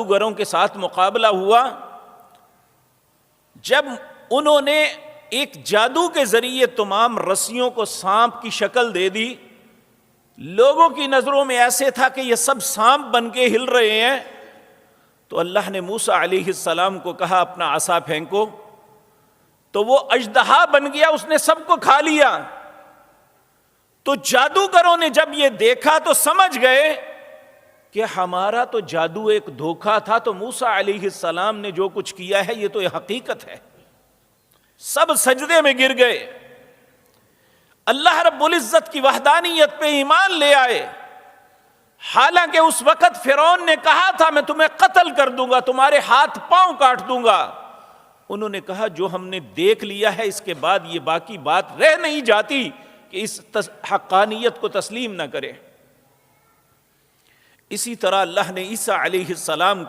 جادوگروں کے ساتھ مقابلہ ہوا جب انہوں نے ایک جادو کے ذریعے تمام رسیوں کو سانپ کی شکل دے دی. لوگوں کی نظروں میں ایسے تھا کہ یہ سب سانپ بن کے ہل رہے ہیں. تو اللہ نے موسیٰ علیہ السلام کو کہا اپنا عصا پھینکو, تو وہ اژدہا بن گیا, اس نے سب کو کھا لیا. تو جادوگروں نے جب یہ دیکھا تو سمجھ گئے کہ ہمارا تو جادو ایک دھوکہ تھا, تو موسیٰ علیہ السلام نے جو کچھ کیا ہے یہ تو حقیقت ہے. سب سجدے میں گر گئے, اللہ رب العزت کی وحدانیت پہ ایمان لے آئے. حالانکہ اس وقت فرعون نے کہا تھا میں تمہیں قتل کر دوں گا, تمہارے ہاتھ پاؤں کاٹ دوں گا. انہوں نے کہا جو ہم نے دیکھ لیا ہے اس کے بعد یہ باقی بات رہ نہیں جاتی کہ اس حقانیت کو تسلیم نہ کرے. اسی طرح اللہ نے عیسیٰ علیہ السلام